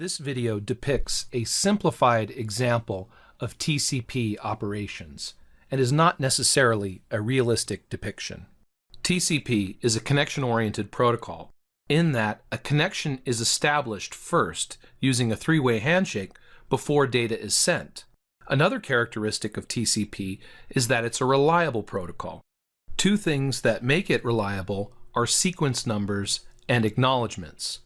This video depicts a simplified example of TCP operations and is not necessarily a realistic depiction. TCP is a connection-oriented protocol in that a connection is established first using a three-way handshake before data is sent. Another characteristic of TCP is that it's a reliable protocol. Two things that make it reliable are sequence numbers and acknowledgments.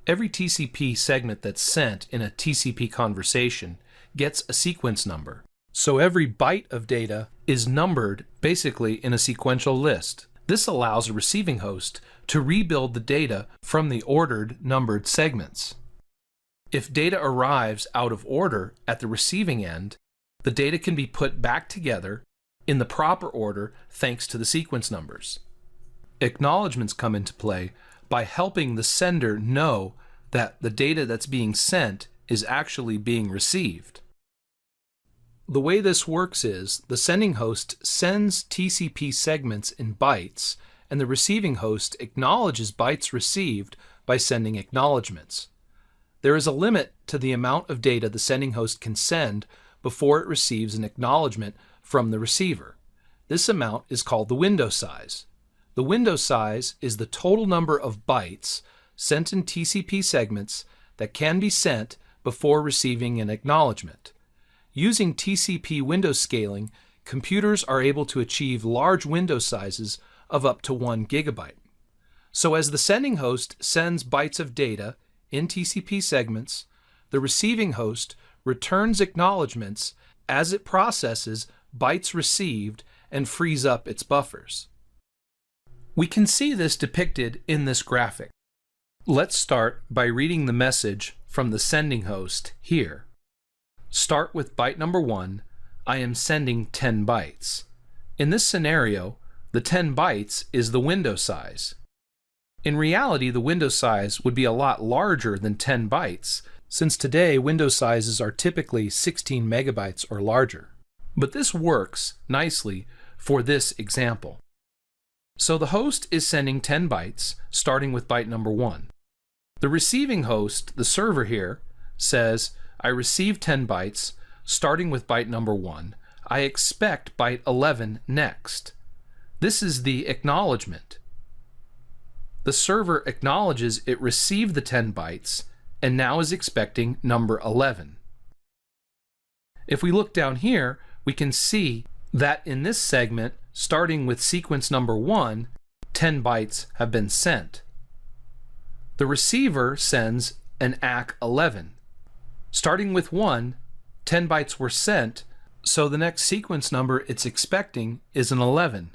Every TCP segment that's sent in a TCP conversation gets a sequence number. So every byte of data is numbered basically in a sequential list. This allows a receiving host to rebuild the data from the ordered numbered segments. If data arrives out of order at the receiving end, the data can be put back together in the proper order thanks to the sequence numbers. Acknowledgments come into play by helping the sender know that the data that's being sent is actually being received. The way this works is the sending host sends TCP segments in bytes, and the receiving host acknowledges bytes received by sending acknowledgments. There is a limit to the amount of data the sending host can send before it receives an acknowledgment from the receiver. This amount is called the window size. The window size is the total number of bytes sent in TCP segments that can be sent before receiving an acknowledgment. Using TCP window scaling, computers are able to achieve large window sizes of up to 1 gigabyte. So as the sending host sends bytes of data in TCP segments, the receiving host returns acknowledgments as it processes bytes received and frees up its buffers. We can see this depicted in this graphic. Let's start by reading the message from the sending host here. Start with byte number 1, I am sending 10 bytes. In this scenario, the 10 bytes is the window size. In reality, the window size would be a lot larger than 10 bytes, since today window sizes are typically 16 megabytes or larger. But this works nicely for this example. So the host is sending 10 bytes, starting with byte number 1. The receiving host, the server here, says, I received 10 bytes, starting with byte number 1. I expect byte 11 next. This is the acknowledgement. The server acknowledges it received the 10 bytes and now is expecting number 11. If we look down here, we can see that in this segment, starting with sequence number 1, 10 bytes have been sent. The receiver sends an ACK 11. Starting with 1, 10 bytes were sent, so the next sequence number it's expecting is an 11.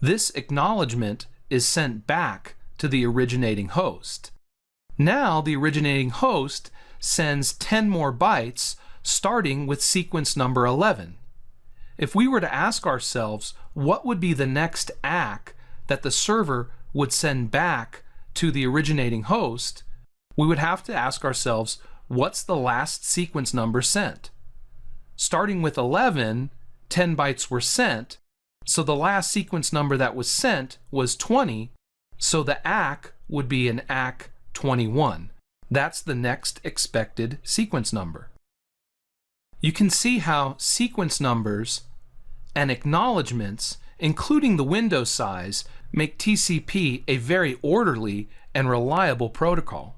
This acknowledgement is sent back to the originating host. Now the originating host sends 10 more bytes, starting with sequence number 11. If we were to ask ourselves what would be the next ACK that the server would send back to the originating host, we would have to ask ourselves, what's the last sequence number sent? Starting with 11, 10 bytes were sent, so the last sequence number that was sent was 20, so the ACK would be an ACK 21. That's the next expected sequence number. You can see how sequence numbers and acknowledgments, including the window size, make TCP a very orderly and reliable protocol.